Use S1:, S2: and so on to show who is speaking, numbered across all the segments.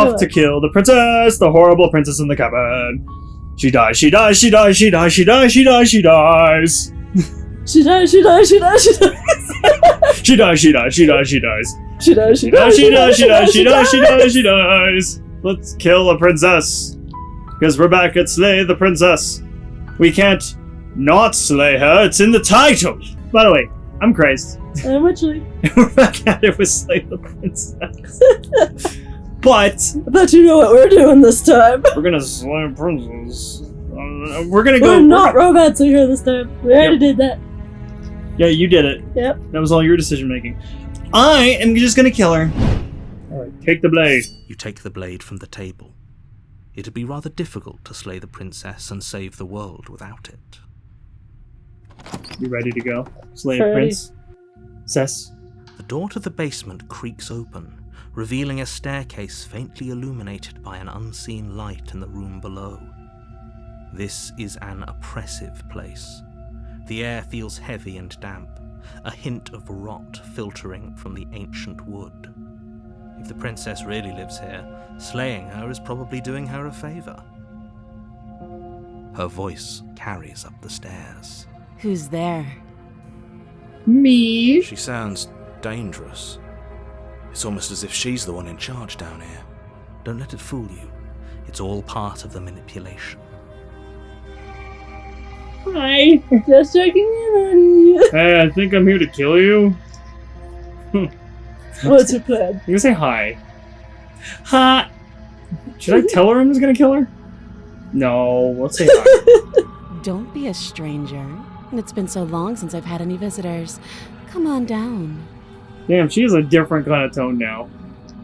S1: off to kill the princess, the horrible princess in the cabin. She dies, she dies, she dies, she dies, she dies, she dies, she dies.
S2: She dies, she dies, she dies, she dies.
S1: She dies, she dies, she dies, she dies.
S2: She dies,
S1: She dies, she dies, she dies, she dies, she dies, she dies. Let's kill a princess. Because we're back at Slay the Princess. We can't not slay her, it's in the title. By the way, I'm crazed.
S2: I'm actually.
S1: We're back at it with Slay the Princess. But
S2: I bet you know what we're doing this time.
S1: we're gonna slay a princess. We're gonna go.
S2: We're not robots here this time. We already did that.
S1: Yeah, you did it.
S2: Yep.
S1: That was all your decision making. I am just gonna kill her. Alright, take the blade.
S3: You take the blade from the table. It'd be rather difficult to slay the princess and save the world without it.
S1: You ready to go? Slay a
S2: Ready.
S1: prince? Cess?
S3: The door to the basement creaks open, revealing a staircase faintly illuminated by an unseen light in the room below. This is an oppressive place. The air feels heavy and damp, a hint of rot filtering from the ancient wood. If the princess really lives here, slaying her is probably doing her a favor. Her voice carries up the stairs.
S4: Who's there?
S1: Me?
S3: She sounds dangerous. It's almost as if she's the one in charge down here. Don't let it fool you. It's all part of the manipulation.
S1: Hi.
S2: Just checking in on you.
S1: Hey, I think I'm here to kill you.
S2: What's your plan?
S1: You can say hi. Hi. Should I tell her I'm just gonna kill her? No, let's say hi.
S4: Don't be a stranger. It's been so long since I've had any visitors. Come on down.
S1: Damn, she has a different kind of tone now.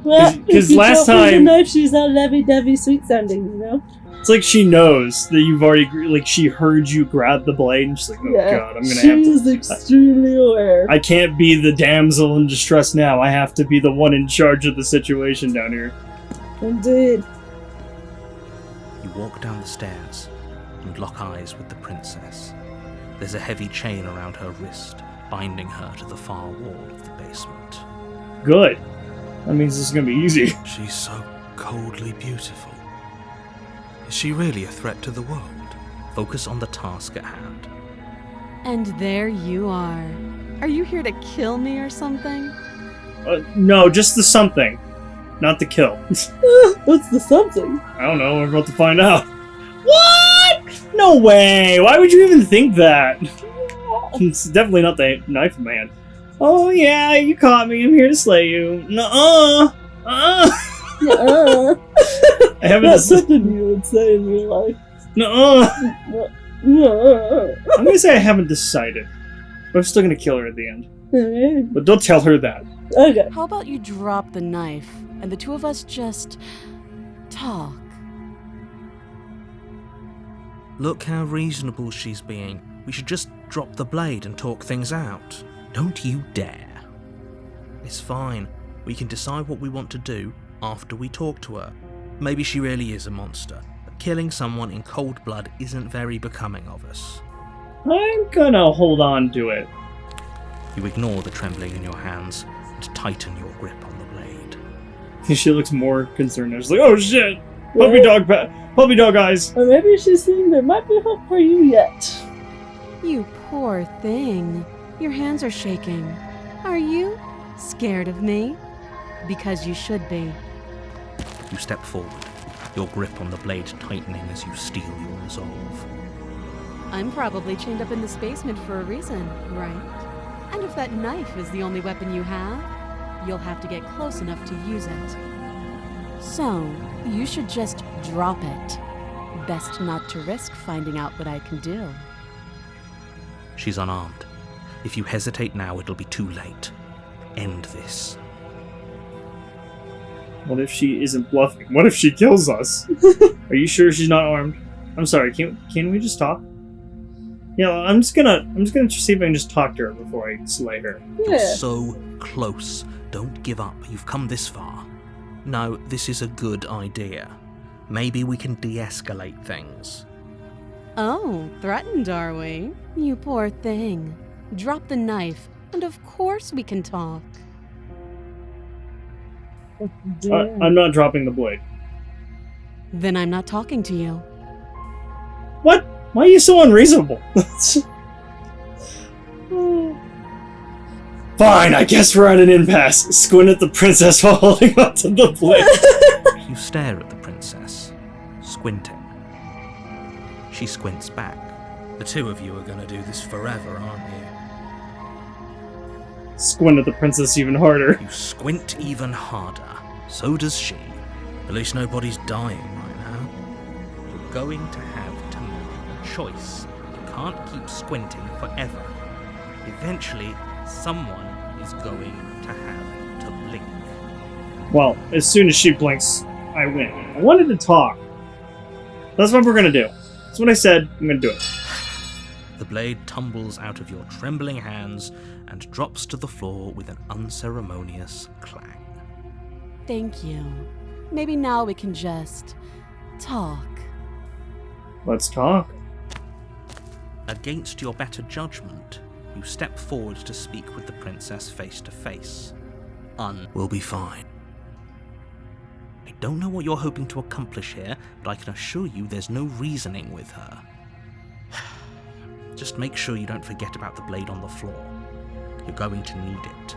S2: Well,
S1: 'Cause
S2: if you
S1: last
S2: don't put the
S1: time-
S2: knife, she's not lovey-dovey, sweet sounding, you know?
S1: It's like she knows that you've already, like, she heard you grab the blade and she's like, oh god, I'm gonna have to.
S2: She's extremely aware.
S1: I can't be the damsel in distress now. I have to be the one in charge of the situation down here.
S2: Indeed.
S3: You walk down the stairs and lock eyes with the princess. There's a heavy chain around her wrist, binding her to the far wall of the basement.
S1: Good. That means this is gonna be easy.
S3: She's so coldly beautiful. Is she really a threat to the world? Focus on the task at hand.
S4: And there you are. Are you here to kill me or something?
S1: No, just the something. Not the kill.
S2: What's the something?
S1: I don't know, we're about to find out. What? No way! Why would you even think that? It's definitely not the knife in my hand. Oh yeah, you caught me, I'm here to slay you. Nuh-uh!
S2: Uh-uh.
S1: I haven't
S2: That's
S1: decided.
S2: something you would say in real life.
S1: Nuh-uh!
S2: Uh-uh.
S1: I'm gonna say I haven't decided. But I'm still gonna kill her at the end.
S2: Okay.
S1: But don't tell her that.
S4: How about you drop the knife and the two of us just talk?
S3: Look how reasonable she's being. We should just drop the blade and talk things out. Don't you dare. It's fine. We can decide what we want to do after we talk to her. Maybe she really is a monster, but killing someone in cold blood isn't very becoming of us.
S1: I'm gonna hold on to it.
S3: You ignore the trembling in your hands and tighten your grip on the blade.
S1: She looks more concerned. She's like, oh shit! Puppy dog eyes!
S2: Or maybe she's seeing there might be hope for you yet.
S4: You poor thing. Your hands are shaking. Are you scared of me? Because you should be.
S3: You step forward, your grip on the blade tightening as you steel your resolve.
S4: I'm probably chained up in this basement for a reason, right? And if that knife is the only weapon you have, you'll have to get close enough to use it. So, you should just drop it. Best not to risk finding out what I can do.
S3: She's unarmed. If you hesitate now, it'll be too late. End this.
S1: What if she isn't bluffing? What if she kills us? Are you sure she's not armed? I'm sorry, can we just talk? Yeah, I'm just gonna see if I can just talk to her before I slay her.
S3: You're
S2: Yeah.
S3: so close. Don't give up. You've come this far. No, this is a good idea. Maybe we can de-escalate things.
S4: Oh, threatened, are we? You poor thing. Drop the knife, and of course we can talk.
S1: I'm not dropping the blade.
S4: Then I'm not talking to you.
S1: What? Why are you so unreasonable? Fine, I guess we're at an impasse. Squint at the princess while holding onto the blade.
S3: You stare at the princess, squinting. She squints back. The two of you are going to do this forever, aren't you?
S1: Squint at the princess even harder.
S3: You squint even harder. So does she. At least nobody's dying right now. You're going to have to make a choice. You can't keep squinting forever. Eventually, someone is going to have to blink.
S1: Well, as soon as she blinks, I win. I wanted to talk. That's what we're gonna do. That's what I said. I'm gonna do it.
S3: The blade tumbles out of your trembling hands and drops to the floor with an unceremonious clang.
S4: Thank you. Maybe now we can just talk.
S1: Let's talk.
S3: Against your better judgment, you step forward to speak with the princess face to face. Will be fine. I don't know what you're hoping to accomplish here, but I can assure you there's no reasoning with her. Just make sure you don't forget about the blade on the floor. You're going to need it.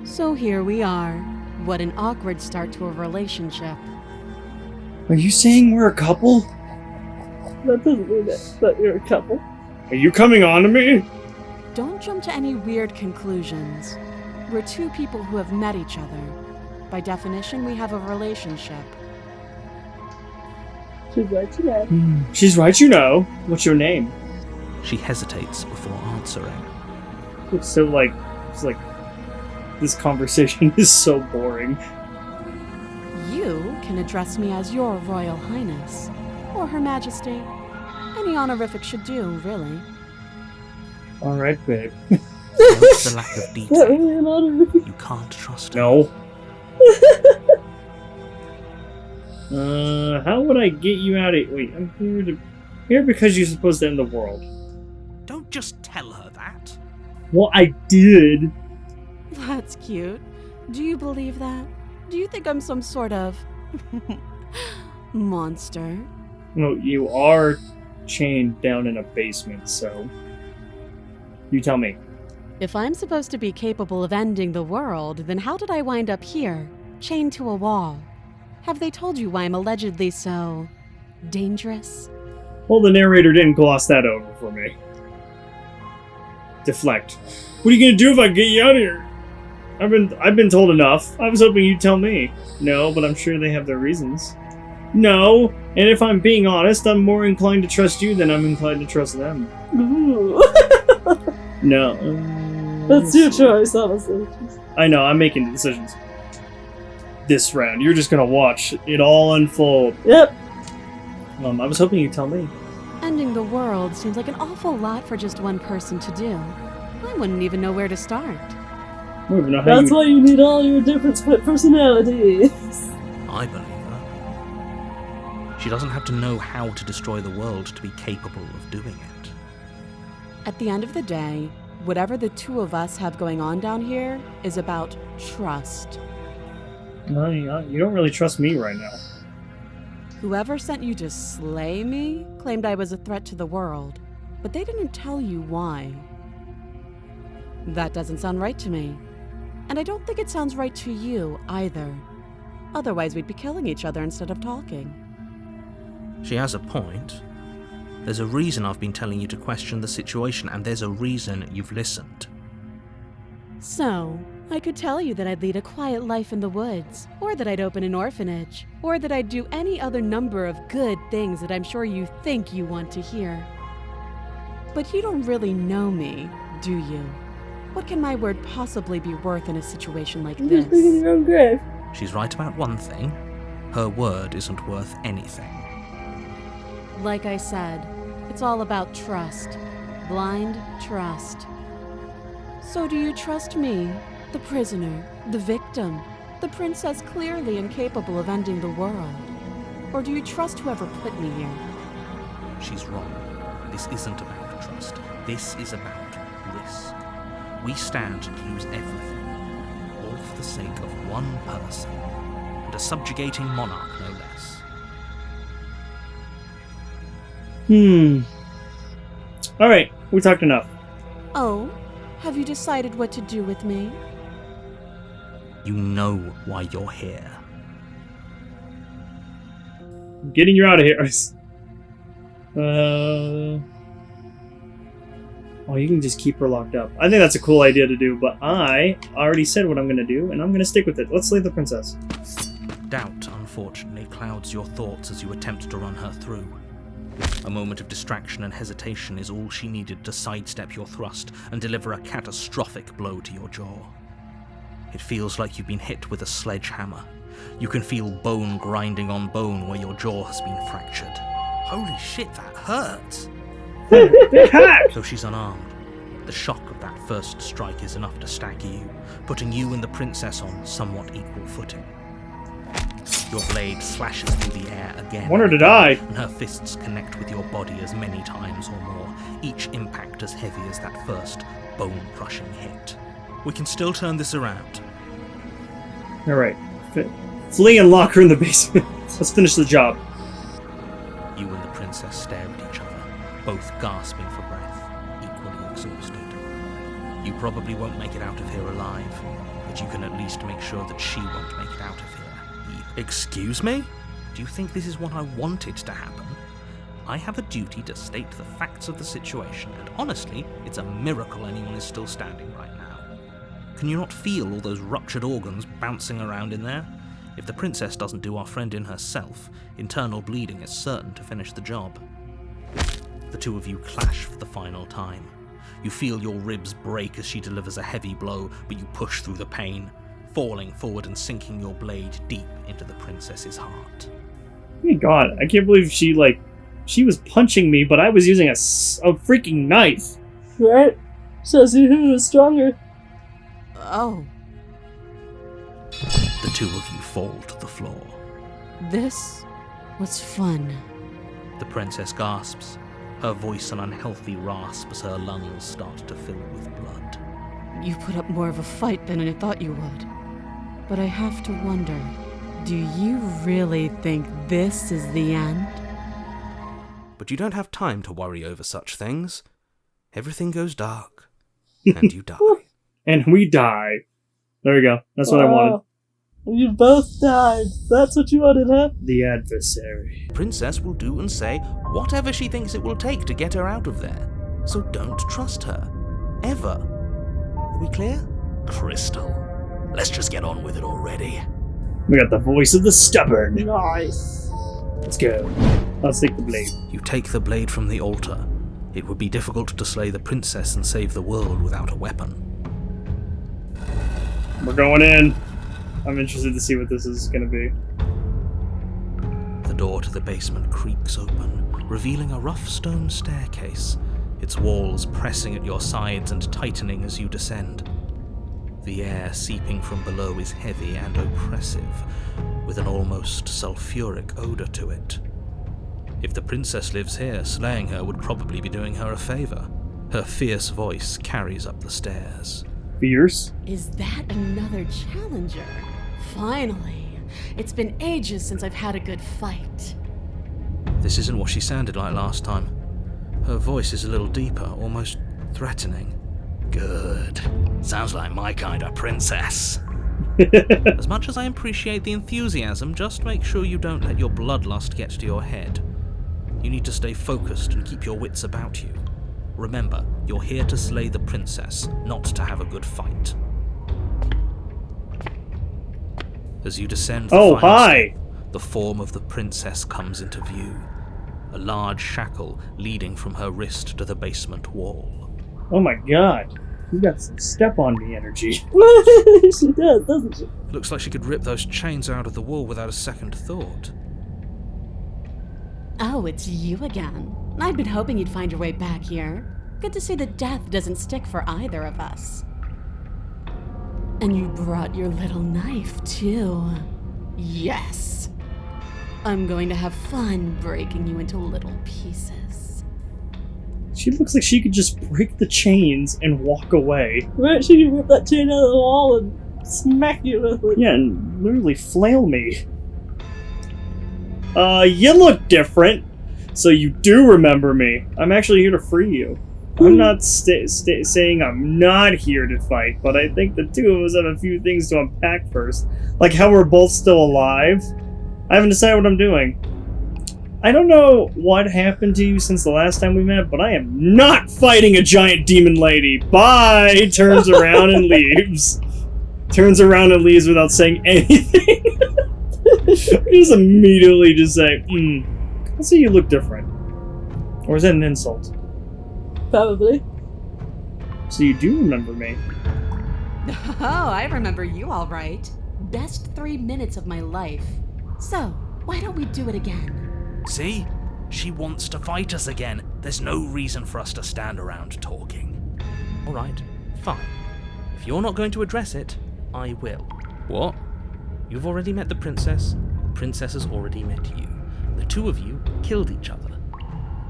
S4: So here we are. What an awkward start to a relationship.
S1: Are you saying we're a couple?
S2: That doesn't mean that you're a couple.
S1: Are you coming on to me?
S4: Don't jump to any weird conclusions. We're two people who have met each other. By definition, we have a relationship.
S2: She's right, you know.
S1: She's right, you know. What's your name?
S3: She hesitates before answering.
S1: It's like, this conversation is so boring.
S4: You can address me as Your Royal Highness, or Her Majesty. Any honorific should do, really.
S1: Alright, babe.
S3: Notice the lack of
S2: Not
S3: detail.
S2: really an honor.
S3: You can't trust her.
S1: No. How would I get you out of... Wait, I'm here because you're supposed to end the world.
S3: Don't just tell her that.
S1: Well, I did.
S4: That's cute. Do you believe that? Do you think I'm some sort of monster?
S1: No, you are chained down in a basement, so... You tell me.
S4: If I'm supposed to be capable of ending the world, then how did I wind up here, chained to a wall? Have they told you why I'm allegedly so dangerous?
S1: Well, the narrator didn't gloss that over for me. Deflect. What are you gonna do if I get you out of here? I've been told enough. I was hoping you'd tell me. No, but I'm sure they have their reasons. No, and if I'm being honest, I'm more inclined to trust you than I'm inclined to trust them.
S2: Ooh.
S1: No.
S2: That's your choice, honestly.
S1: I know, I'm making the decisions. This round, you're just gonna watch it all unfold.
S2: Yep.
S1: I was hoping you'd tell me.
S4: Ending the world seems like an awful lot for just one person to do. I wouldn't even know where to start.
S1: I don't even know how
S2: That's why you need all your different split personalities.
S3: I believe her. She doesn't have to know how to destroy the world to be capable of doing it.
S4: At the end of the day, whatever the two of us have going on down here is about trust.
S1: No, you don't really trust me right now.
S4: Whoever sent you to slay me claimed I was a threat to the world, but they didn't tell you why. That doesn't sound right to me. And I don't think it sounds right to you either. Otherwise, we'd be killing each other instead of talking.
S3: She has a point. There's a reason I've been telling you to question the situation, and there's a reason you've listened.
S4: So, I could tell you that I'd lead a quiet life in the woods, or that I'd open an orphanage, or that I'd do any other number of good things that I'm sure you think you want to hear. But you don't really know me, do you? What can my word possibly be worth in a situation like
S2: You're just digging
S4: this?
S2: your own grave.
S3: She's right about one thing. Her word isn't worth anything.
S4: Like I said, it's all about trust. Blind trust. So do you trust me, the prisoner, the victim, the princess clearly incapable of ending the world? Or do you trust whoever put me here?
S3: She's wrong. This isn't about trust. This is about risk. We stand to lose everything, all for the sake of one person. And and a subjugating monarch, no less.
S1: Alright, we talked enough.
S4: Oh, have you decided what to do with me?
S3: You know why you're here.
S1: I'm getting you out of here. Oh, you can just keep her locked up. I think that's a cool idea to do, but I already said what I'm going to do, and I'm going to stick with it. Let's slay the princess.
S3: Doubt, unfortunately, clouds your thoughts as you attempt to run her through. A moment of distraction and hesitation is all she needed to sidestep your thrust and deliver a catastrophic blow to your jaw. It feels like you've been hit with a sledgehammer. You can feel bone grinding on bone where your jaw has been fractured. Holy shit, that hurts! So she's unarmed. The shock of that first strike is enough to stagger you, putting you and the princess on somewhat equal footing. Your blade slashes through the air again.
S1: Want her to die.
S3: And her fists connect with your body as many times or more, each impact as heavy as that first bone-crushing hit. We can still turn this around.
S1: Alright. Flee and lock her in the basement. Let's finish the job.
S3: You and the princess stare at each other, both gasping for breath, equally exhausted. You probably won't make it out of here alive, but you can at least make sure that she won't make it out of here either. Excuse me? Do you think this is what I wanted to happen? I have a duty to state the facts of the situation, and honestly, it's a miracle anyone is still standing right now. Can you not feel all those ruptured organs bouncing around in there? If the princess doesn't do our friend in herself, internal bleeding is certain to finish the job. The two of you clash for the final time. You feel your ribs break as she delivers a heavy blow, but you push through the pain, falling forward and sinking your blade deep into the princess's heart.
S1: Oh my god, I can't believe she was punching me, but I was using a freaking knife.
S2: Right? Says who was stronger.
S4: Oh,
S3: The two of you fall to the floor.
S4: this was fun.
S3: The princess gasps, her voice an unhealthy rasp as her lungs start to fill with blood.
S4: You put up more of a fight than I thought you would. But I have to wonder, do you really think this is the end?
S3: But you don't have time to worry over such things. Everything goes dark, and you die.
S1: And we die. There we go. That's what I wanted.
S2: You both died. That's what you wanted, huh?
S1: The adversary.
S3: Princess will do and say whatever she thinks it will take to get her out of there. So don't trust her. Ever. Are we clear? Crystal. Let's just get on with it already.
S1: We got the voice of the stubborn.
S2: Nice.
S1: Let's go. Let's take the blade.
S3: You take the blade from the altar. It would be difficult to slay the princess and save the world without a weapon.
S1: We're going in. I'm interested to see what this is going to be.
S3: The door to the basement creaks open, revealing a rough stone staircase, its walls pressing at your sides and tightening as you descend. The air seeping from below is heavy and oppressive, with an almost sulphuric odor to it. If the princess lives here, slaying her would probably be doing her a favor. Her fierce voice carries up the stairs.
S1: Fierce?
S4: Is that another challenger? Finally. It's been ages since I've had a good fight.
S3: This isn't what she sounded like last time. Her voice is a little deeper, almost threatening. Good. Sounds like my kind of princess. As much as I appreciate the enthusiasm, just make sure you don't let your bloodlust get to your head. You need to stay focused and keep your wits about you. Remember, you're here to slay the princess, not to have a good fight. As you descend the final step, the form of the princess comes into view. A large shackle leading from her wrist to the basement wall.
S1: Oh my god. You got some step on me energy.
S2: She does, doesn't she?
S3: Looks like she could rip those chains out of the wall without a second thought.
S4: Oh, it's you again. I'd been hoping you'd find your way back here. Good to see that death doesn't stick for either of us. And you brought your little knife, too. Yes! I'm going to have fun breaking you into little pieces.
S1: She looks like she could just break the chains and walk away.
S2: Right, she can rip that chain out of the wall and Smack you with it.
S1: Yeah, and literally flail me. You look different. So you do remember me. I'm actually here to free you. I'm not saying I'm not here to fight, but I think the two of us have a few things to unpack first. Like how we're both still alive. I haven't decided what I'm doing. I don't know what happened to you since the last time we met, but I am not fighting a giant demon lady. Bye! Turns around and leaves. Turns around and leaves without saying anything. Just immediately just say, I see you look different. Or is that an insult?
S2: Probably.
S1: So you do remember me.
S4: Oh, I remember you all right. Best 3 minutes of my life. So, why don't we do it again?
S3: See? She wants to fight us again. There's no reason for us to stand around talking. Alright, fine. If you're not going to address it, I will. What? You've already met the princess. The princess has already met you. The two of you killed each other.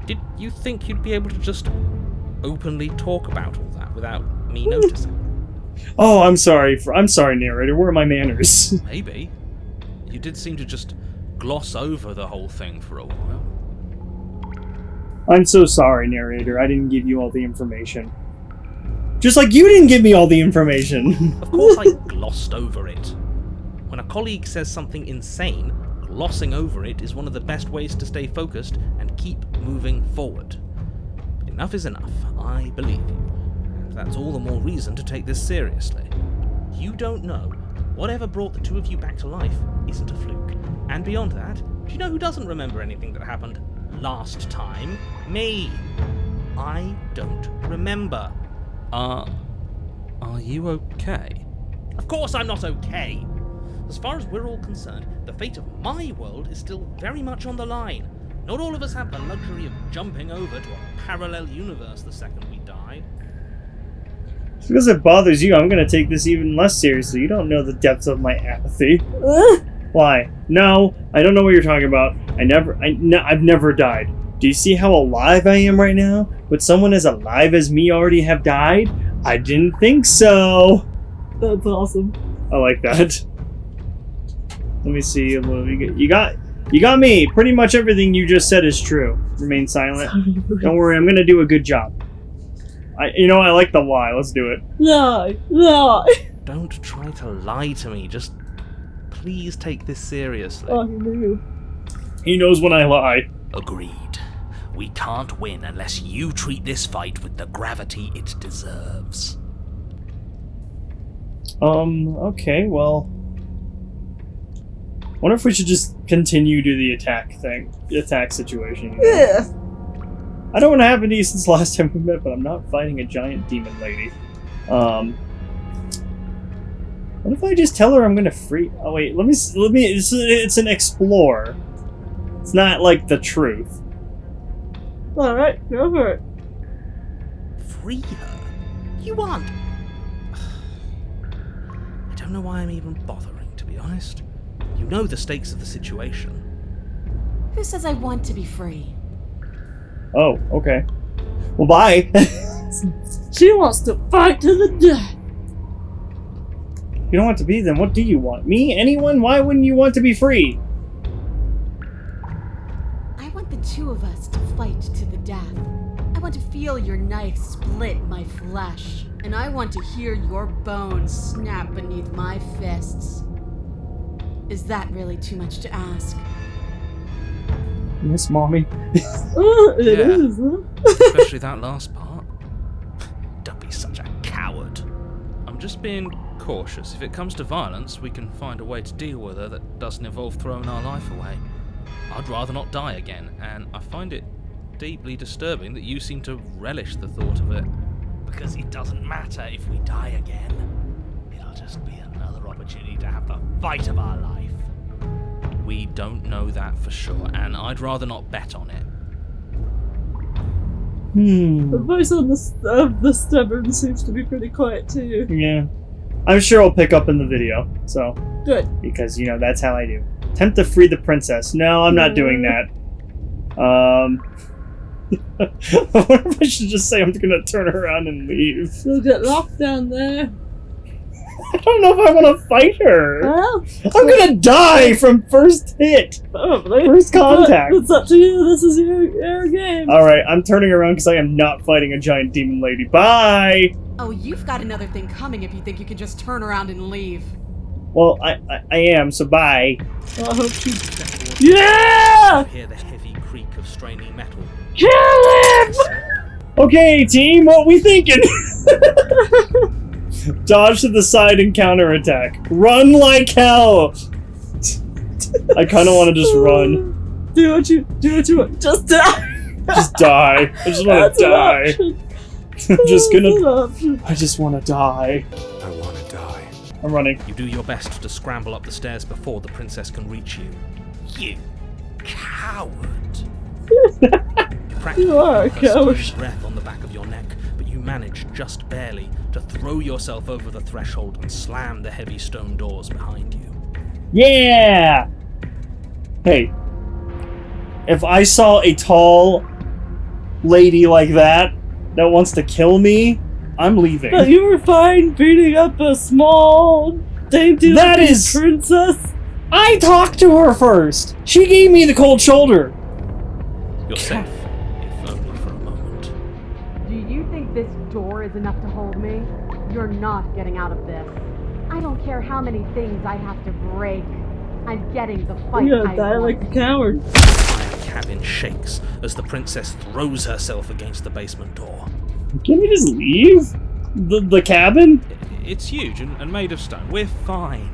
S3: Did you think you'd be able to just openly talk about all that without me noticing?
S1: Oh, I'm sorry, narrator. Where are my manners?
S3: Maybe. You did seem to just gloss over the whole thing for a while.
S1: I'm so sorry, narrator. I didn't give you all the information. Just like you didn't give me all the information.
S3: Of course I glossed over it. When a colleague says something insane, glossing over it is one of the best ways to stay focused and keep moving forward. Enough is enough. I believe you. And that's all the more reason to take this seriously. You don't know. Whatever brought the two of you back to life isn't a fluke. And beyond that, do you know who doesn't remember anything that happened last time? Me. I don't remember. Are you okay? Of course I'm not okay. As far as we're all concerned, the fate of my world is still very much on the line. Not all of us have the luxury of jumping over to a parallel universe the second we die.
S1: Just because it bothers you, I'm gonna take this even less seriously. You don't know the depths of my apathy. Why? No, I don't know what you're talking about. I've never died. Do you see how alive I am right now? Would someone as alive as me already have died? I didn't think so.
S2: That's awesome.
S1: I like that. Let me see. You got me. Pretty much everything you just said is true. Remain silent. Don't worry, I'm gonna do a good job. I like the lie. Let's do it.
S2: No.
S3: Don't try to lie to me. Just please take this seriously.
S2: Oh, no.
S1: He knows when I lie.
S3: Agreed. We can't win unless you treat this fight with the gravity it deserves.
S1: Okay, well... I wonder if we should just continue to the attack situation.
S2: Yeah.
S1: I don't know what happened to you since the last time we met, but I'm not fighting a giant demon lady. What if I just tell her I'm gonna free... Oh wait, let me. It's an explore. It's not like the truth.
S2: Alright, go for it.
S3: Free her? You want? I don't know why I'm even bothering, to be honest. You know the stakes of the situation.
S4: Who says I want to be free?
S1: Oh, okay. Well, bye.
S2: She wants to fight to the death.
S1: If you don't want to be, then what do you want? Me? Anyone? Why wouldn't you want to be free?
S4: I want the two of us to fight to the death. I want to feel your knife split my flesh. And I want to hear your bones snap beneath my fists. Is that really too much to ask?
S1: Yes, Mommy.
S2: It is, huh?
S3: Especially that last part. Don't be such a coward. I'm just being cautious. If it comes to violence, we can find a way to deal with her that doesn't involve throwing our life away. I'd rather not die again, and I find it deeply disturbing that you seem to relish the thought of it. Because it doesn't matter if we die again. It'll just be another opportunity to have the fight of our life. We don't know that for sure, and I'd rather not bet on it.
S2: The voice on the stubborn seems to be pretty quiet too.
S1: Yeah. I'm sure I'll pick up in the video, so.
S2: Good.
S1: Because, that's how I do. Attempt to free the princess. No, I'm not doing that. I wonder if I should just say I'm gonna turn around and leave.
S2: She'll get locked down there.
S1: I don't know if I want to fight her.
S2: Well,
S1: I'm gonna die from first hit.
S2: probably.
S1: First contact.
S2: But it's up to you. This is your game.
S1: Alright, I'm turning around because I am not fighting a giant demon lady. Bye!
S4: Oh, you've got another thing coming if you think you can just turn around and leave.
S1: Well, I am, so bye.
S2: Well, I hope you...
S3: Yeah!
S2: Yeah!
S3: Hear the heavy creak of straining metal.
S2: Kill him!
S1: Okay, team, what we thinking? Dodge to the side and counterattack. Run like hell! I kind of want to just run.
S2: Do what you want. Just die!
S1: Just die. I just want
S2: That's
S1: to
S2: an
S1: die.
S2: option.
S1: I'm just
S2: That's an
S1: gonna...
S2: option.
S1: I just want to die.
S5: I want to die.
S1: I'm running.
S3: You do your best to scramble up the stairs before the princess can reach you. You coward!
S2: You are a
S3: feel her
S2: coward.
S3: stern breath on the back of your neck, but you manage just barely to throw yourself over the threshold and slam the heavy stone doors behind you.
S1: Yeah! Hey. If I saw a tall lady like that wants to kill me, I'm leaving.
S2: But you were fine beating up a small, dainty
S1: That
S2: looking
S1: is-
S2: princess.
S1: I talked to her first! She gave me the cold shoulder!
S3: You're safe, if only for a moment.
S4: Do you think this door is enough to hold me? You're not getting out of this. I don't care how many things I have to break. I'm getting the fight
S2: You're gonna
S4: I
S2: die
S4: want.
S2: like a coward.
S3: The entire cabin shakes as the princess throws herself against the basement door.
S1: Can we just leave? The cabin?
S3: It's huge and made of stone. We're fine.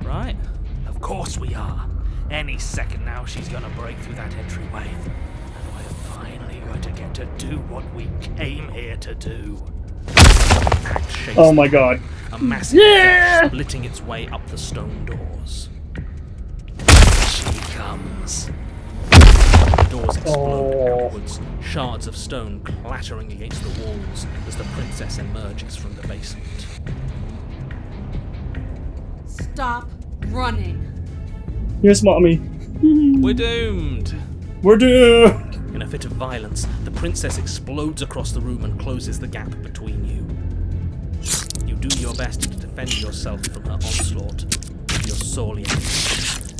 S3: Right? Of course we are. Any second now she's gonna break through that entryway. And we're finally going to get to do what we came here to do. Axe shakes
S1: Oh my god.
S3: a massive
S2: Yeah!
S3: gap splitting its way up the stone doors. She comes. The doors explode
S1: Oh.
S3: outwards, shards of stone clattering against the walls as the princess emerges from the basement.
S4: Stop running.
S1: Here's mommy.
S3: We're doomed!
S1: We're doomed!
S3: In a fit of violence, the princess explodes across the room and closes the gap between you. You do your best to defend yourself from her onslaught. You're sorely injured.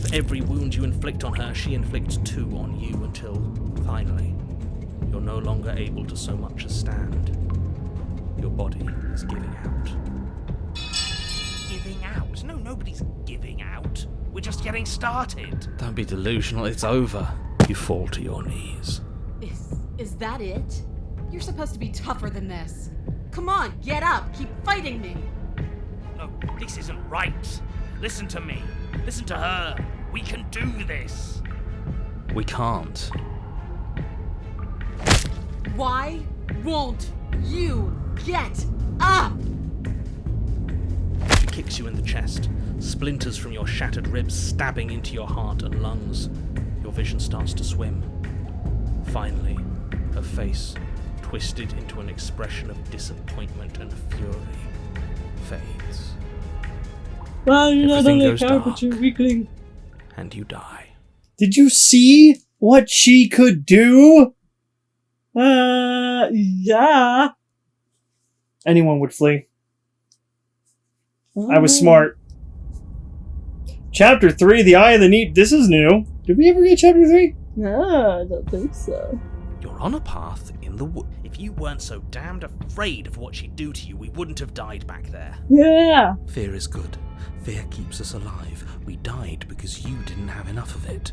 S3: For every wound you inflict on her, she inflicts 2 on you until, finally, you're no longer able to so much as stand. Your body is giving out. Giving out? No, nobody's giving out. We're just getting started. Don't be delusional, it's over. You fall to your knees.
S4: Is that it? You're supposed to be tougher than this. Come on, get up. Keep fighting me.
S3: No, this isn't right. Listen to me. Listen to her. We can do this. We can't.
S4: Why won't you get up?
S3: She kicks you in the chest, splinters from your shattered ribs stabbing into your heart and lungs. Your vision starts to swim. Finally, her face, twisted into an expression of disappointment and fury, fades.
S2: Well, you're not
S3: Everything
S2: only a
S3: goes
S2: coward,
S3: dark.
S2: but you're a weakling.
S3: And you die.
S1: Did you see what she could do?
S2: Yeah.
S1: Anyone would flee. I was smart. Chapter 3, The Eye of the Neat. This is new. Did we ever get Chapter 3?
S2: No, I don't think so.
S3: You're on a path in the wood. If you weren't so damned afraid of what she'd do to you, we wouldn't have died back there.
S2: Yeah.
S3: Fear is good. Fear keeps us alive. We died because you didn't have enough of it.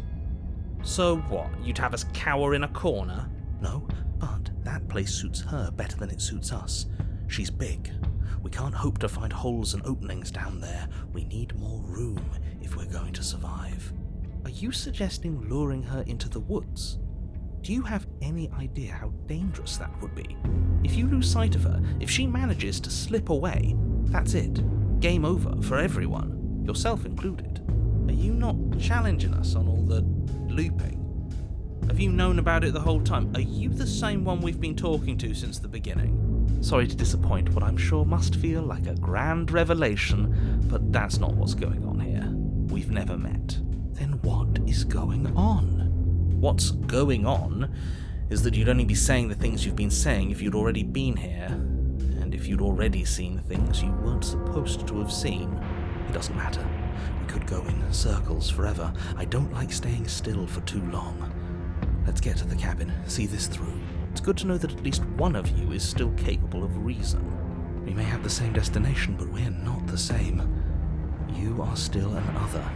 S3: So what? You'd have us cower in a corner? No, but that place suits her better than it suits us. She's big. We can't hope to find holes and openings down there. We need more room if we're going to survive. Are you suggesting luring her into the woods? Do you have any idea how dangerous that would be? If you lose sight of her, if she manages to slip away, that's it. Game over for everyone, yourself included. Are you not challenging us on all the looping? Have you known about it the whole time? Are you the same one we've been talking to since the beginning? Sorry to disappoint what I'm sure must feel like a grand revelation, but that's not what's going on here. We've never met. Then what is going on? What's going on is that you'd only be saying the things you've been saying if you'd already been here. And if you'd already seen things you weren't supposed to have seen, it doesn't matter. We could go in circles forever. I don't like staying still for too long. Let's get to the cabin, see this through. It's good to know that at least one of you is still capable of reason. We may have the same destination, but we're not the same. You are still an other,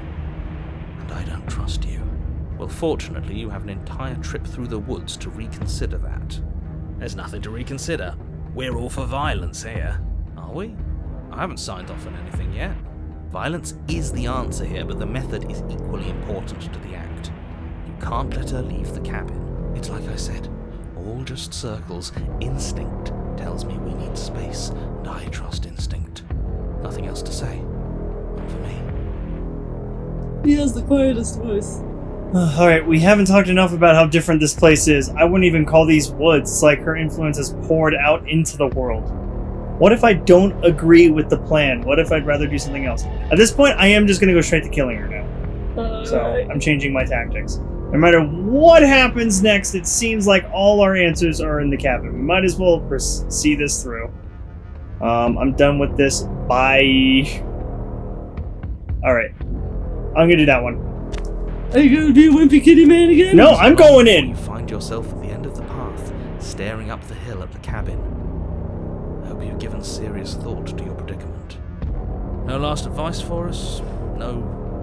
S3: and I don't trust you. Well, fortunately, you have an entire trip through the woods to reconsider that. There's nothing to reconsider. We're all for violence here. Are we? I haven't signed off on anything yet. Violence is the answer here, but the method is equally important to the act. You can't let her leave the cabin. It's like I said, all just circles. Instinct tells me we need space, and I trust instinct. Nothing else to say. Not for me.
S2: He has the quietest voice.
S1: Alright, we haven't talked enough about how different this place is. I wouldn't even call these woods. It's like her influence has poured out into the world. What if I don't agree with the plan? What if I'd rather do something else? At this point, I am just going to go straight to killing her now. So, I'm changing my tactics. No matter what happens next, it seems like all our answers are in the cabin. We might as well see this through. I'm done with this. Bye. Alright. I'm going to do that one.
S2: Are you gonna be a wimpy kitty man again?
S1: No, I'm going in!
S3: You find yourself at the end of the path, staring up the hill at the cabin. I hope you've given serious thought to your predicament. No last advice for us? No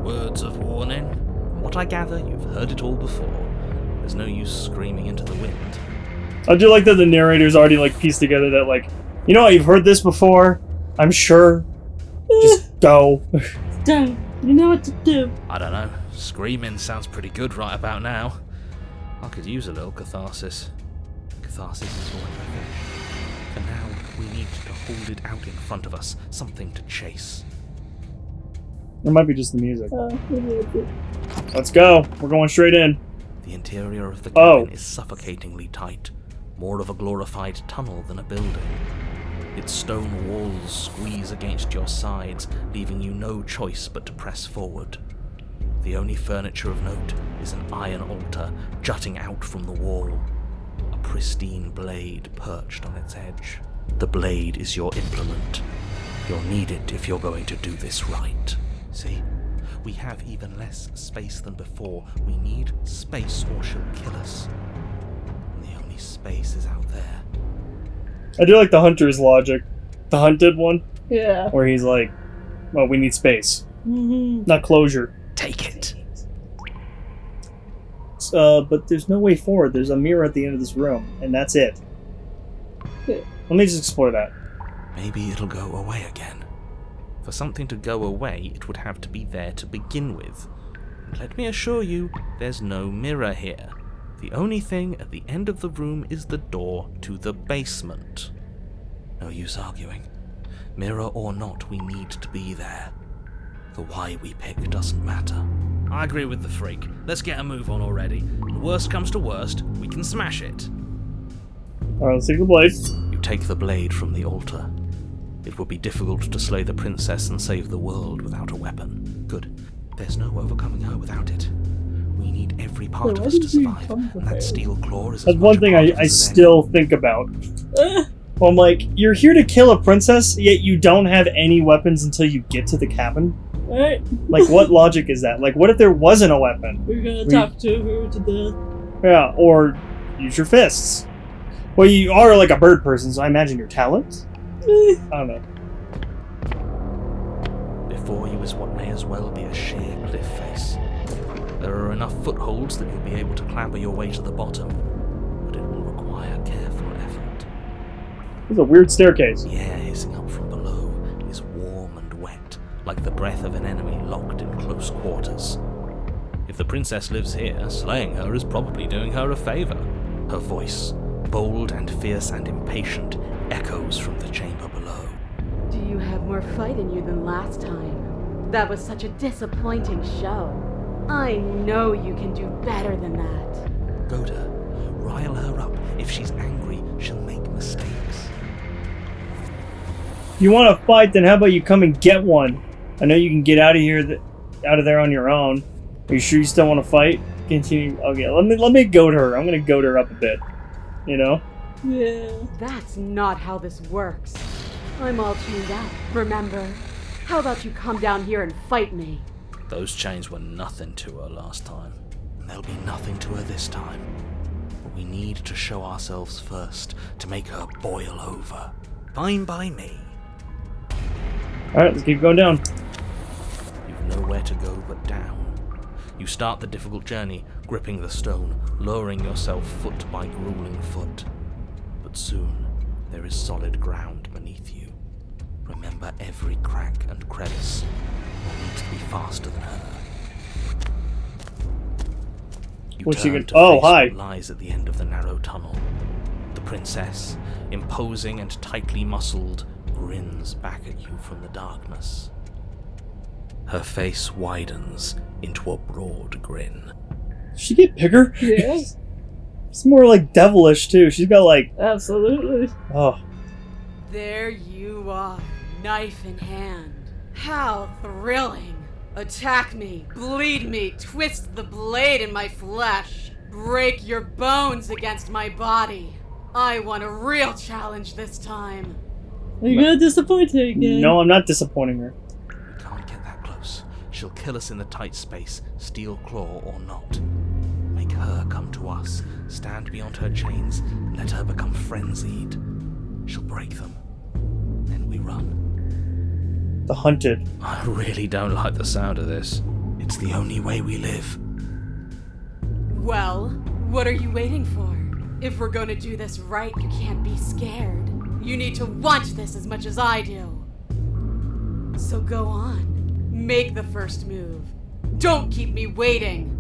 S3: words of warning? From what I gather, you've heard it all before. There's no use screaming into the wind.
S1: I do like that the narrator's already like pieced together that like, you know what, you've heard this before, I'm sure. Just go.
S2: Done. You know what to do.
S3: I don't know. Screaming sounds pretty good right about now. I could use a little catharsis. Catharsis is all I think. For now, we need to hold it out in front of us. Something to chase.
S1: It might be just the music. Let's go. We're going straight in.
S3: The interior of the cabin is suffocatingly tight. More of a glorified tunnel than a building. Its stone walls squeeze against your sides, leaving you no choice but to press forward. The only furniture of note is an iron altar jutting out from the wall. A pristine blade perched on its edge. The blade is your implement. You'll need it if you're going to do this right. See? We have even less space than before. We need space or she'll kill us. And the only space is out there.
S1: I do like the hunter's logic. The hunted one.
S2: Yeah.
S1: Where he's like, well, we need space.
S2: Mm-hmm.
S1: Not closure.
S3: Take it.
S1: But there's no way forward. There's a mirror at the end of this room, and that's it.
S2: Yeah.
S1: Let me just explore that.
S3: Maybe it'll go away again. For something to go away, it would have to be there to begin with. And let me assure you, there's no mirror here. The only thing at the end of the room is the door to the basement. No use arguing. Mirror or not, we need to be there. The why we pick doesn't matter. I agree with the freak. Let's get a move on already. And worst comes to worst, we can smash it.
S1: Alright, let's take the blade.
S3: You take the blade from the altar. It would be difficult to slay the princess and save the world without a weapon. Good. There's no overcoming her without it. We need every part of us to survive, and that steel claw is
S1: That's one thing I still think about. Well, I'm like, you're here to kill a princess, yet you don't have any weapons until you get to the cabin?
S2: Right.
S1: Like, what logic is that? Like, what if there wasn't a weapon?
S2: We're gonna talk to her to death.
S1: Yeah, or use your fists. Well, you are like a bird person, so I imagine your talons? I don't know.
S3: Before you is what may as well be a sheer cliff face. There are enough footholds that you'll be able to clamber your way to the bottom, but it will require careful effort.
S1: It's a weird staircase.
S3: The air hissing up from below is warm and wet, like the breath of an enemy locked in close quarters. If the princess lives here, slaying her is probably doing her a favor. Her voice, bold and fierce and impatient, echoes from the chamber below.
S4: Do you have more fight in you than last time? That was such a disappointing show. I know you can do better than that.
S3: Go to her. Rile her up. If she's angry, she'll make mistakes.
S1: If you want to fight, then how about you come and get one? I know you can get out of there on your own. Are you sure you still want to fight? Continue. Okay, let me goad her. I'm gonna goad her up a bit. You know?
S2: Yeah.
S4: That's not how this works. I'm all chained up, remember? How about you come down here and fight me?
S3: Those chains were nothing to her last time. And they'll be nothing to her this time. But we need to show ourselves first to make her boil over. Fine by me.
S1: Alright, let's keep going down.
S3: You've nowhere to go but down. You start the difficult journey, gripping the stone, lowering yourself foot by grueling foot. But soon, there is solid ground beneath you. Remember every crack and crevice. One needs to be faster than her. You
S1: What's she
S3: turn
S1: gonna-
S3: to
S1: Oh,
S3: face
S1: hi.
S3: what lies at the end of the narrow tunnel. The princess, imposing and tightly muscled, grins back at you from the darkness. Her face widens into a broad grin.
S1: Did she get bigger?
S2: Yeah,
S1: It's more like devilish too. She's got like,
S2: absolutely.
S1: oh,
S4: There you are, knife in hand. How thrilling! Attack me, bleed me, twist the blade in my flesh, break your bones against my body. I want a real challenge this time.
S2: Are you gonna disappoint her again?
S1: no, I'm not disappointing her.
S3: We can't get that close. She'll kill us in the tight space, steel claw or not. Make her come to us, stand beyond her chains, let her become frenzied. She'll break them. Then we run.
S1: The hunted.
S3: I really don't like the sound of this. It's the only way we live.
S4: Well, what are you waiting for? If we're gonna do this right, you can't be scared. You need to want this as much as I do. So go on. Make the first move. Don't keep me waiting.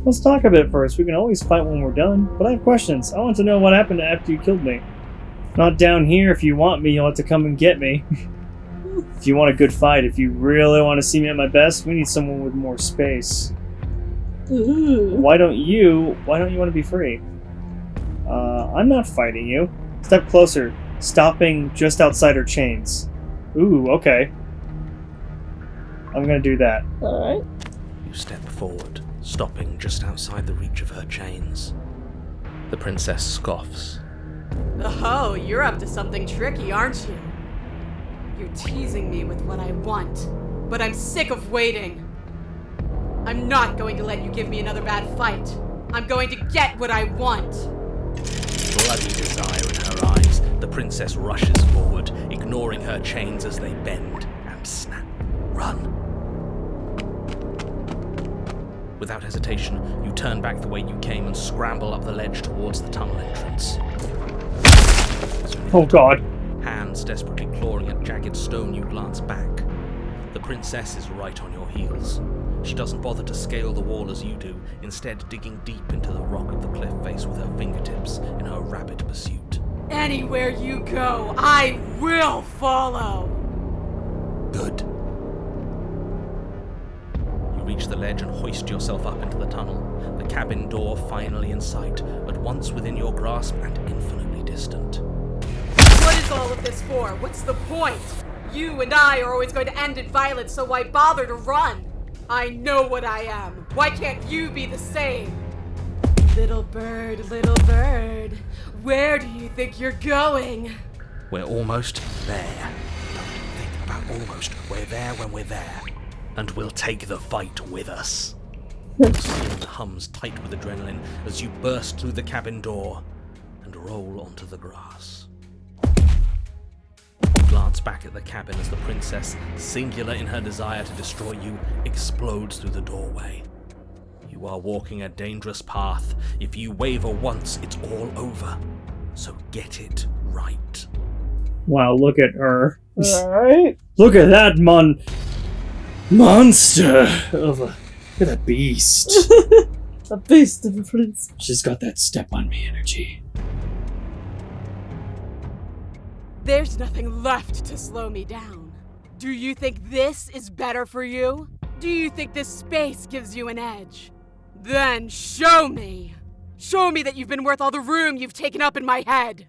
S1: Let's talk a bit first. We can always fight when we're done. But I have questions. I want to know what happened after you killed me. Not down here. If you want me, you'll have to come and get me. If you want a good fight, if you really want to see me at my best, we need someone with more space.
S2: Ooh.
S1: Why don't you want to be free? I'm not fighting you. Step closer. Stopping just outside her chains. Ooh, okay. I'm gonna do that.
S2: Alright.
S3: You step forward, stopping just outside the reach of her chains. The princess scoffs.
S4: Oh, you're up to something tricky, aren't you? You're teasing me with what I want, but I'm sick of waiting. I'm not going to let you give me another bad fight. I'm going to get what I want.
S3: Bloody desire in her eyes, the princess rushes forward, ignoring her chains as they bend and snap. Run. Without hesitation, you turn back the way you came and scramble up the ledge towards the tunnel entrance.
S1: Oh god.
S3: Hands desperately clawing at jagged stone, you glance back. The princess is right on your heels. She doesn't bother to scale the wall as you do, instead digging deep into the rock of the cliff face with her fingertips in her rapid pursuit.
S4: Anywhere you go, I will follow.
S3: Good. You reach the ledge and hoist yourself up into the tunnel, the cabin door finally in sight, at once within your grasp and infinitely distant.
S4: What is all of this for? What's the point? You and I are always going to end in violence, so why bother to run? I know what I am. Why can't you be the same? Little bird, where do you think you're going?
S3: We're almost there. Don't think about almost. We're there when we're there. And we'll take the fight with us. The ceiling hums tight with adrenaline as you burst through the cabin door and roll onto the grass. You glance back at the cabin as the princess, singular in her desire to destroy you, explodes through the doorway. You are walking a dangerous path. If you waver once, it's all over. So get it right.
S1: Wow, look at her.
S2: Alright.
S1: Look at that monster of a, look at that beast.
S2: A beast of a prince.
S1: She's got that step on me energy.
S4: There's nothing left to slow me down. Do you think this is better for you? Do you think this space gives you an edge? Then show me! Show me that you've been worth all the room you've taken up in my head!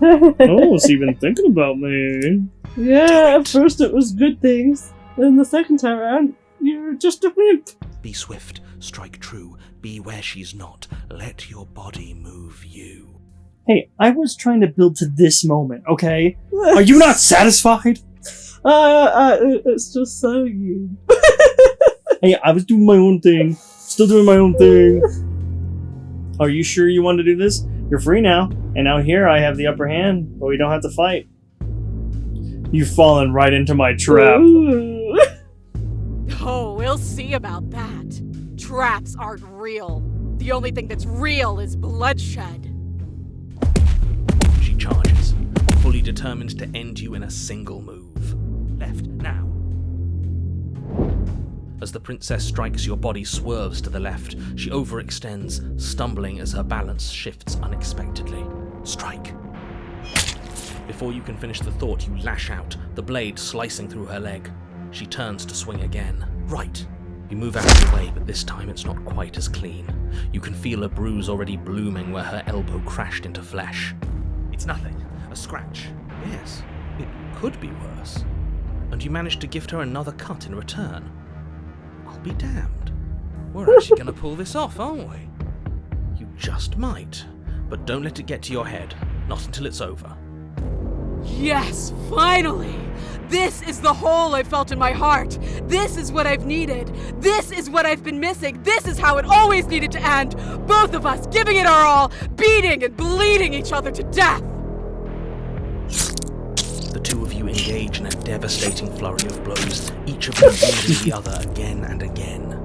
S1: Oh, so you've been thinking about me.
S2: Yeah, at first it was good things. Then the second time around, you're just a wimp.
S3: Be swift, strike true, be where she's not. Let your body move you.
S1: Hey, I was trying to build to this moment, okay? Are you not satisfied?
S2: It's just so you.
S1: Hey, I was doing my own thing. Still doing my own thing. Are you sure you want to do this? You're free now. And now here I have the upper hand, but we don't have to fight. You've fallen right into my trap.
S2: Ooh.
S5: Oh, we'll see about that. Traps aren't real. The only thing that's real is bloodshed.
S3: She charges, fully determined to end you in a single move. Left, now. As the princess strikes, your body swerves to the left. She overextends, stumbling as her balance shifts unexpectedly. Strike. Before you can finish the thought, you lash out, the blade slicing through her leg. She turns to swing again. Right. You move out of the way, but this time it's not quite as clean. You can feel a bruise already blooming where her elbow crashed into flesh. It's nothing. A scratch. Yes, it could be worse. And you manage to gift her another cut in return. I'll be damned. We're actually going to pull this off, aren't we? You just might. But don't let it get to your head. Not until it's over.
S5: Yes, finally! This is the hole I felt in my heart. This is what I've needed. This is what I've been missing. This is how it always needed to end. Both of us giving it our all, beating and bleeding each other to death.
S3: The two of you engage in a devastating flurry of blows, each of you wounding the other again and again.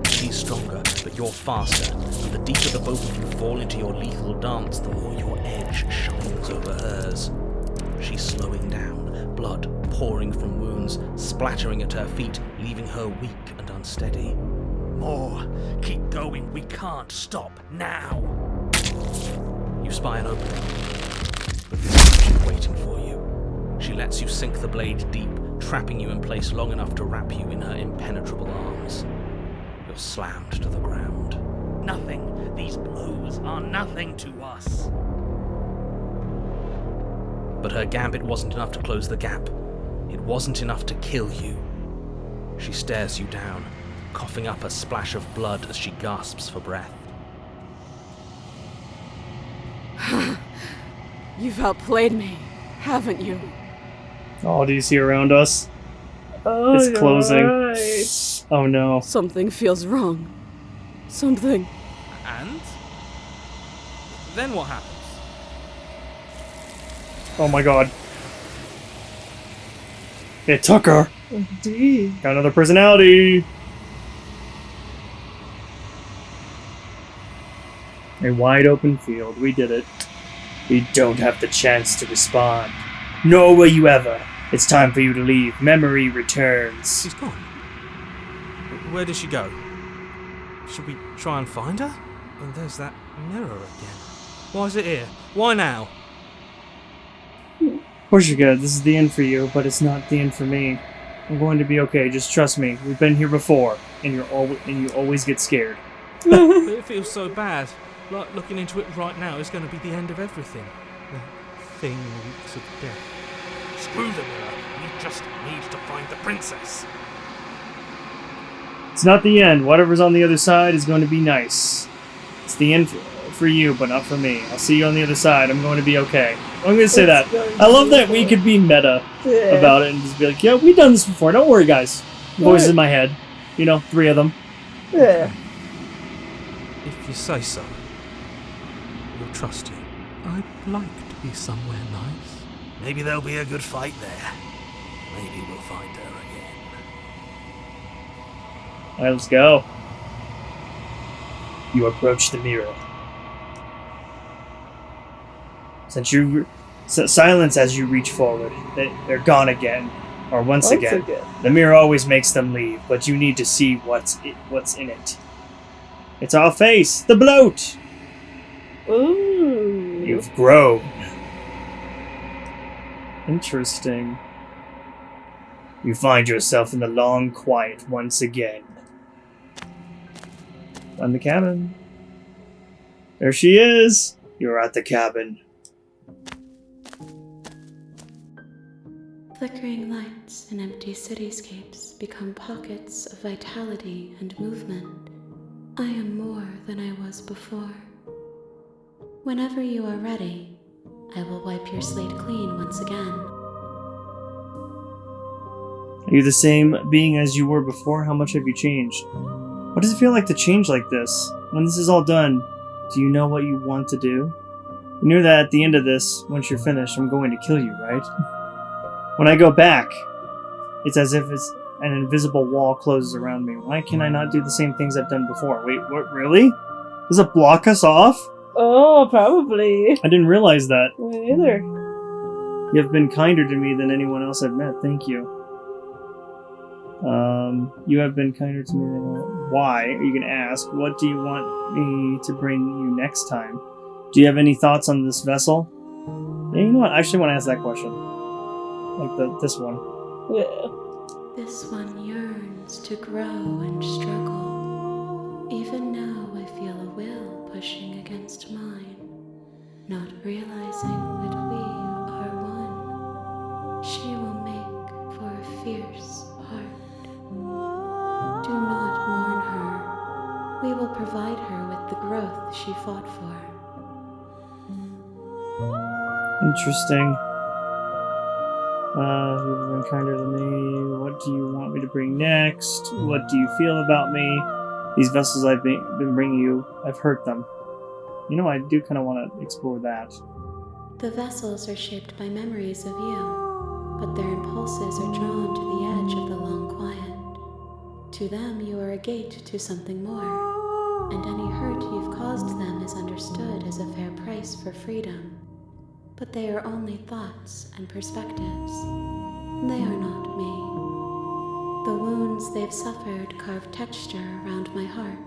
S3: She's stronger, but you're faster, and the deeper the both of you fall into your lethal dance, the more your edge shines over hers. She's slowing down, blood pouring from wounds, splattering at her feet, leaving her weak and unsteady. More! Keep going, we can't stop now! You spy an opening, but this time she's waiting for you. She lets you sink the blade deep, trapping you in place long enough to wrap you in her impenetrable arms. You're slammed to the ground. Nothing! These blows are nothing to us! But her gambit wasn't enough to close the gap. It wasn't enough to kill you. She stares you down, coughing up a splash of blood as she gasps for breath.
S5: You've outplayed me, haven't you?
S1: Oh, do you see around us?
S2: Oh,
S1: It's
S2: you're
S1: closing.
S2: right.
S1: Oh no.
S5: Something feels wrong. Something.
S3: And? Then what happens?
S1: Oh my god. It took her.
S2: Indeed.
S1: Got another personality. A wide open field. We did it. We don't have the chance to respond. Nor will you ever. It's time for you to leave. Memory returns.
S3: She's gone. Where did she go? Should we try and find her? And there's that mirror again. Why is it here? Why now?
S1: Of course you're good. This is the end for you, but it's not the end for me. I'm going to be okay. Just trust me. We've been here before, and you always get scared.
S3: It feels so bad. Like looking into it right now is going to be the end of everything. The thing reeks of death. Screw the mirror. We just need to find the princess.
S1: It's not the end. Whatever's on the other side is going to be nice. It's the end for you, but not for me. I'll see you on the other side. I'm going to be okay. I'm going to say that. I love that we could be meta about it and just be like, yeah, we've done this before. Don't worry, guys. Voices in my head. You know, 3 of them.
S2: Yeah.
S3: If you say so, we'll trust you. I'd like to be somewhere nice. Maybe there'll be a good fight there. Maybe we'll find her again.
S1: Alright, let's go. You approach the mirror. Silence as you reach forward. They're gone again. Or once again. The mirror always makes them leave, but you need to see what's in it. It's our face, the bloat!
S2: Ooh.
S1: You've grown. Interesting. You find yourself in the long quiet once again. On the cabin. There she is! You're at the cabin.
S6: Flickering lights and empty cityscapes become pockets of vitality and movement. I am more than I was before. Whenever you are ready, I will wipe your slate clean once again.
S1: Are you the same being as you were before? How much have you changed? What does it feel like to change like this? When this is all done, do you know what you want to do? You knew that at the end of this, once you're finished, I'm going to kill you, right? When I go back, it's as if an invisible wall closes around me. Why can I not do the same things I've done before? Wait, what, really? Does it block us off?
S2: Oh, probably.
S1: I didn't realize that.
S2: Me either.
S1: You have been kinder to me than anyone else I've met. Thank you. You have been kinder to me than anyone. Why? Are you going to ask? What do you want me to bring you next time? Do you have any thoughts on this vessel? Yeah, you know what? I actually want to ask that question. Like this one.
S2: Yeah.
S6: This one yearns to grow and struggle. Even now I feel a will pushing against mine, not realizing that we are one. She will make for a fierce heart. Do not mourn her. We will provide her with the growth she fought for.
S1: Interesting. You've been kinder than me. What do you want me to bring next? What do you feel about me? These vessels I've been bringing you, I've hurt them. You know, I do kind of want to explore that.
S6: The vessels are shaped by memories of you, but their impulses are drawn to the edge of the long quiet. To them, you are a gate to something more, and any hurt you've caused them is understood as a fair price for freedom. But they are only thoughts and perspectives. They are not me. The wounds they've suffered carve texture around my heart.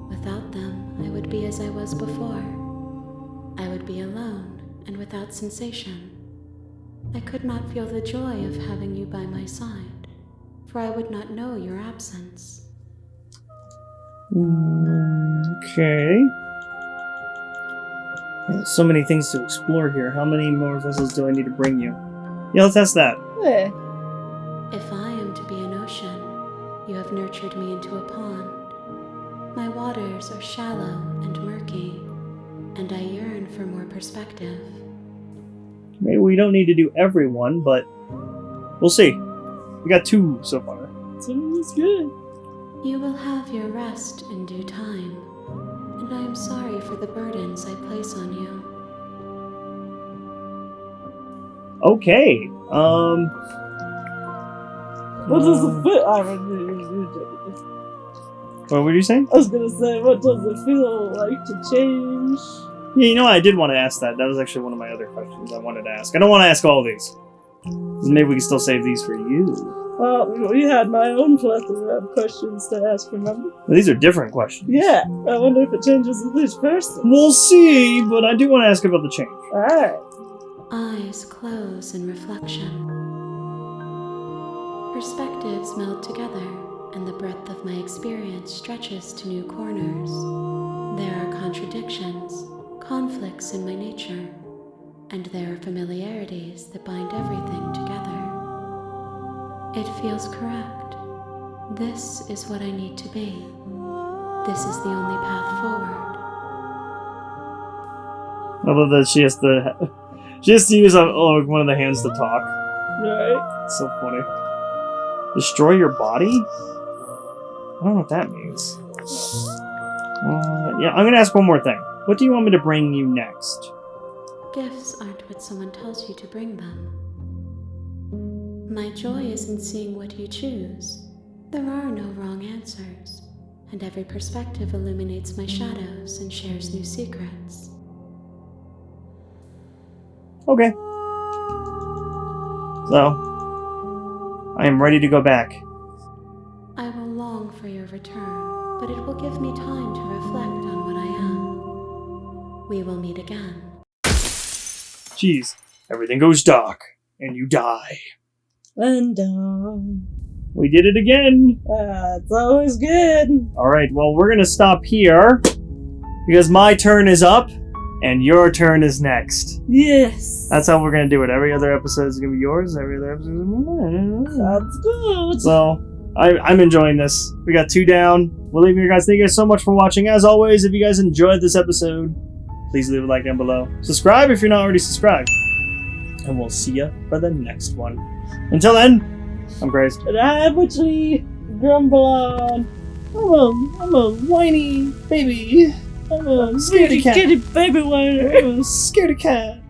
S6: Without them, I would be as I was before. I would be alone and without sensation. I could not feel the joy of having you by my side, for I would not know your absence.
S1: Okay. There's so many things to explore here. How many more vessels do I need to bring you? Yeah, let's ask that.
S2: Yeah.
S6: If I am to be an ocean, you have nurtured me into a pond. My waters are shallow and murky, and I yearn for more perspective.
S1: Maybe we don't need to do everyone, but we'll see. We got 2 so far.
S2: Sounds good.
S6: You will have your rest in due time, and I am sorry for the burdens I place on you.
S1: Okay.
S2: What does it feel?
S1: What were you saying?
S2: I was gonna say, what does it feel like to change?
S1: Yeah, you know, I did want to ask that. That was actually one of my other questions I wanted to ask. I don't want to ask all these. Maybe we can still save these for you.
S2: Well, we had my own plethora of questions to ask, remember?
S1: Well, these are different questions.
S2: Yeah, I wonder if it changes with each person.
S1: We'll see, but I do want to ask about the change.
S2: Alright.
S6: Eyes close in reflection. Perspectives meld together, and the breadth of my experience stretches to new corners. There are contradictions, conflicts in my nature, and there are familiarities that bind everything together. It feels correct. This is what I need to be. This is the only path forward.
S1: I love that she has to use one of the hands to talk.
S2: Right.
S1: It's so funny. Destroy your body? I don't know what that means. Yeah, I'm gonna ask one more thing. What do you want me to bring you next?
S6: Gifts aren't what someone tells you to bring them. My joy is in seeing what you choose. There are no wrong answers, and every perspective illuminates my shadows and shares new secrets.
S1: Okay. So, I am ready to go back.
S6: I will long for your return, but it will give me time to reflect on what I am. We will meet again.
S1: Jeez, everything goes dark, and you die.
S2: And
S1: We did it again!
S2: it's always good.
S1: Alright, well, we're gonna stop here, because my turn is up, and your turn is next.
S2: Yes.
S1: That's how we're gonna do it. Every other episode is gonna be yours, every other episode is mine.
S2: That's good.
S1: So, I'm enjoying this. We got 2 down. We'll leave you guys. Thank you guys so much for watching. As always, if you guys enjoyed this episode, please leave a like down below. Subscribe if you're not already subscribed. And we'll see you for the next one. Until then, I'm Grace.
S2: And I'm literally Grumble on. I'm a whiny baby. I'm a scaredy cat. Kitty baby whiner.
S1: I'm a scaredy cat.